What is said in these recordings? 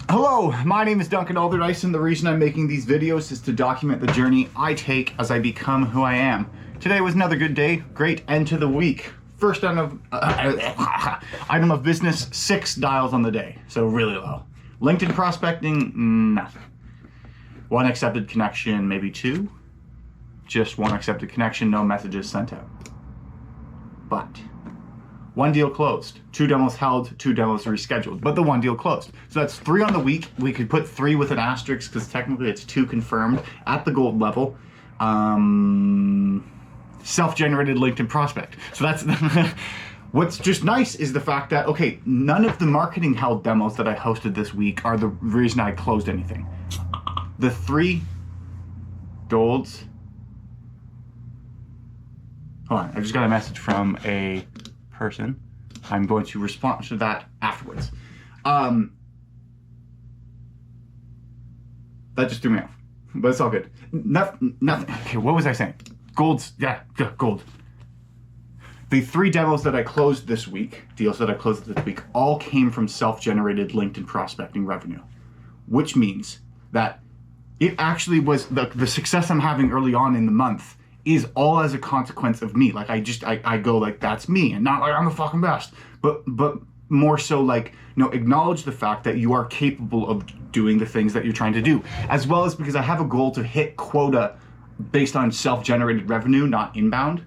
Hello, my name is Duncan Alderdice, and the reason I'm making these videos is to document the journey I take as I become who I am. Today was another good day, great end to the week. First item of business, 6 dials on the day, so really low. LinkedIn prospecting, nothing. 1 accepted connection, maybe 2. Just 1 accepted connection, no messages sent out. But 1 deal closed, 2 demos held, 2 demos rescheduled, but the 1 deal closed. So that's 3 on the week. We could put 3 with an asterisk because technically it's 2 confirmed at the gold level. Self-generated LinkedIn prospect. So that's what's just nice is the fact that, okay, none of the marketing held demos that I hosted this week are the reason I closed anything. The 3 golds. Hold on, I just got a message from a person. I'm going to respond to that afterwards. That just threw me off, but it's all good. Nothing. Okay, what was I saying? Golds, yeah, gold. The 3 demos that I closed this week, deals that I closed this week, all came from self-generated LinkedIn prospecting revenue, which means that it actually was the success I'm having early on in the month is all as a consequence of me. Like I go like, that's me, and not like I'm the fucking best, but more so like, acknowledge the fact that you are capable of doing the things that you're trying to do, as well as because I have a goal to hit quota based on self-generated revenue, not inbound,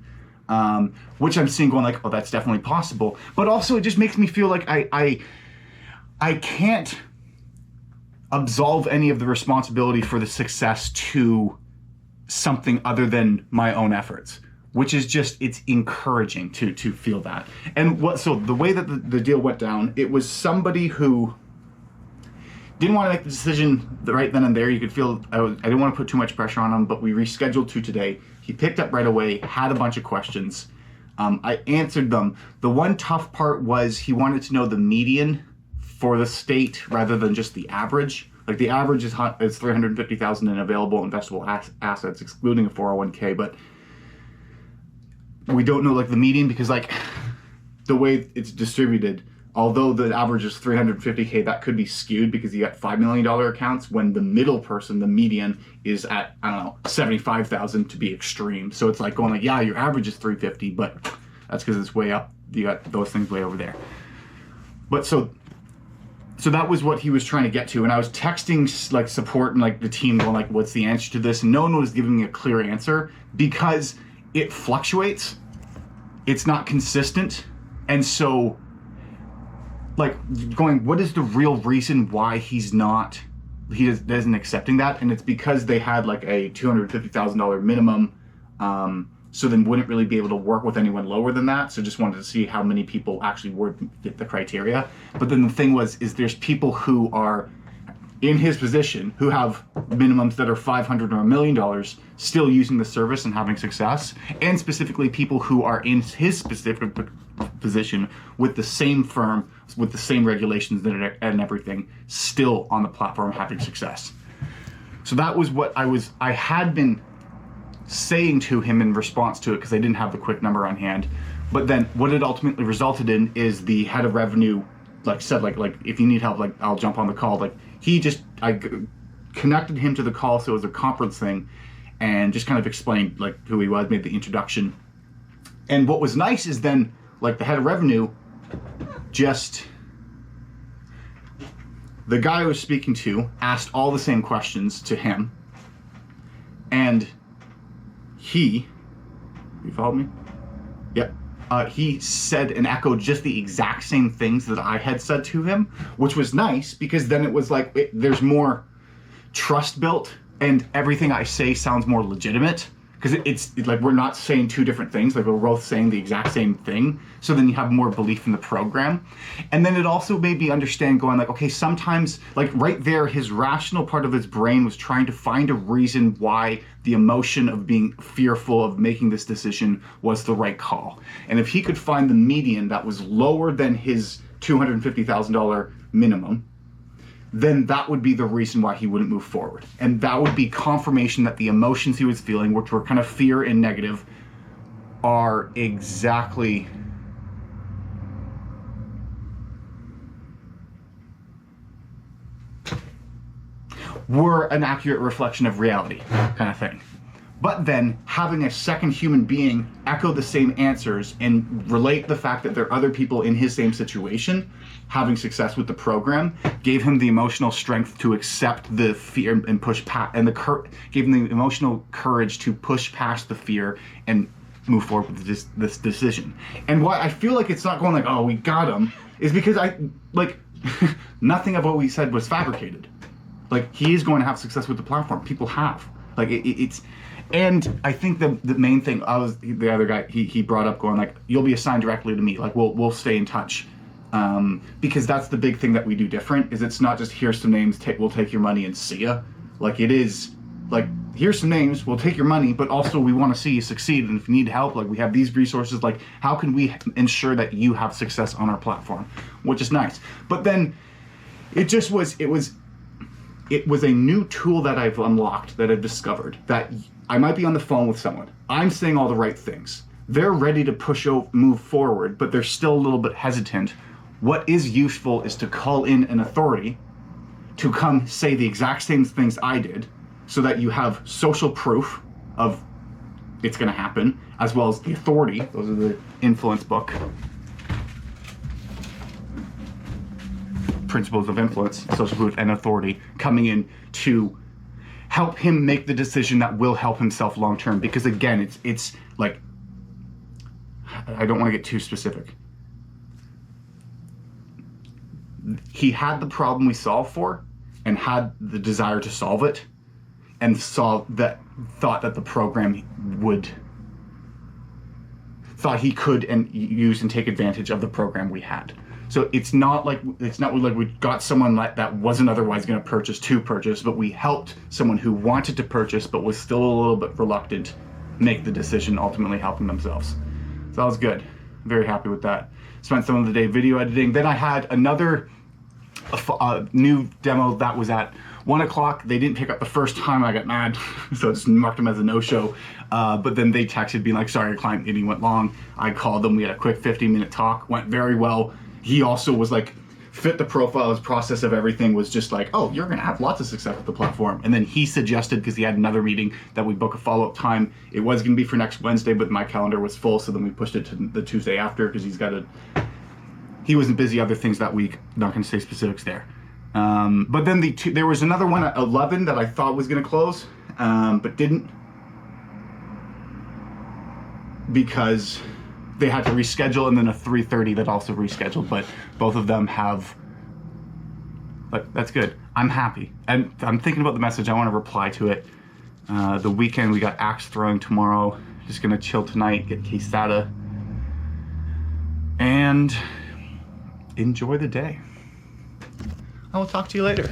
which I'm seeing going like, oh, that's definitely possible. But also it just makes me feel like I can't absolve any of the responsibility for the success to something other than my own efforts, which is just, it's encouraging to feel that. And so the way that the deal went down, it was somebody who didn't want to make the decision right then and there. You could feel, I didn't want to put too much pressure on him, but we rescheduled to today. He picked up right away, had a bunch of questions. I answered them. The one tough part was he wanted to know the median for the state rather than just the average. Like the average is $350,000 in available investable assets, excluding a 401k, but we don't know like the median because like the way it's distributed, although the average is 350k, that could be skewed because you got $5 million accounts when the middle person, the median, is at, I don't know, 75,000 to be extreme. So it's like going like, yeah, your average is 350, but that's because it's way up. You got those things way over there. But so that was what he was trying to get to, and I was texting like support and like the team going like, what's the answer to this? And no one was giving me a clear answer because it fluctuates. It's not consistent. And so like going, what is the real reason why he isn't accepting that? And it's because they had like a $250,000 minimum, so then wouldn't really be able to work with anyone lower than that. So just wanted to see how many people actually would fit the criteria. But then the thing is there's people who are in his position who have minimums that are $500 or $1 million still using the service and having success, and specifically people who are in his specific position with the same firm, with the same regulations and everything, still on the platform having success. So that was what I had been saying to him in response to it because I didn't have the quick number on hand. But then what it ultimately resulted in is the head of revenue like said like if you need help, like I'll jump on the call. Like I connected him to the call, so it was a conference thing, and just kind of explained like who he was, made the introduction. And what was nice is then like the head of revenue, just the guy I was speaking to asked all the same questions to him, and you followed me? Yep. He said and echoed just the exact same things that I had said to him, which was nice because then it was like there's more trust built and everything I say sounds more legitimate because it's like we're not saying 2 different things, like we're both saying the exact same thing. So then you have more belief in the program. And then it also made me understand going like, okay, sometimes like right there, his rational part of his brain was trying to find a reason why the emotion of being fearful of making this decision was the right call. And if he could find the median that was lower than his $250,000 minimum, then that would be the reason why he wouldn't move forward. And that would be confirmation that the emotions he was feeling, which were kind of fear and negative, are exactly were an accurate reflection of reality, kind of thing. But then having a second human being echo the same answers and relate the fact that there are other people in his same situation having success with the program gave him the emotional strength to accept the fear and push past, and gave him the emotional courage to push past the fear and move forward with this decision. And why I feel like it's not going like, oh, we got him, is because nothing of what we said was fabricated. Like, he is going to have success with the platform. People have. Like, it's... And I think the main thing, the other guy, he brought up going like, you'll be assigned directly to me. Like, we'll stay in touch. Because that's the big thing that we do different, is it's not just here's some names, we'll take your money and see ya. Like, it is like, here's some names, we'll take your money, but also we want to see you succeed. And if you need help, like, we have these resources, like, how can we ensure that you have success on our platform? Which is nice. But then it was a new tool that I've unlocked, that I've discovered, that I might be on the phone with someone. I'm saying all the right things. They're ready to move forward, but they're still a little bit hesitant. What is useful is to call in an authority to come say the exact same things I did, so that you have social proof of it's going to happen, as well as the authority. Those are the influence book. Principles of influence, social proof, and authority coming in to help him make the decision that will help himself long term. Because again, it's like, I don't want to get too specific. He had the problem we solved for, and had the desire to solve it, and thought that the program thought he could and use and take advantage of the program we had. So it's not like we got someone like that wasn't otherwise going to purchase, but we helped someone who wanted to purchase but was still a little bit reluctant make the decision, ultimately helping themselves. So that was good. Very happy with that. Spent some of the day video editing. Then I had another new demo that was at 1 o'clock. They didn't pick up the first time. I got mad, so I just marked them as a no-show. But then they texted being like, sorry, your client meeting went long. I called them. We had a quick 15-minute talk. Went very well. He also was like, fit the profile. His process of everything was just like, oh, you're going to have lots of success with the platform. And then he suggested, because he had another meeting, that we book a follow-up time. It was going to be for next Wednesday, but my calendar was full, so then we pushed it to the Tuesday after, because he wasn't busy other things that week. Not going to say specifics there. But then there was another one at 11 that I thought was going to close, but didn't, because they had to reschedule, and then a 3:30 that also rescheduled. But both of them have, but that's good. I'm happy, and I'm thinking about the message. I want to reply to it. The weekend, we got axe throwing tomorrow. Just gonna chill tonight, get quesada, and enjoy the day. I will talk to you later.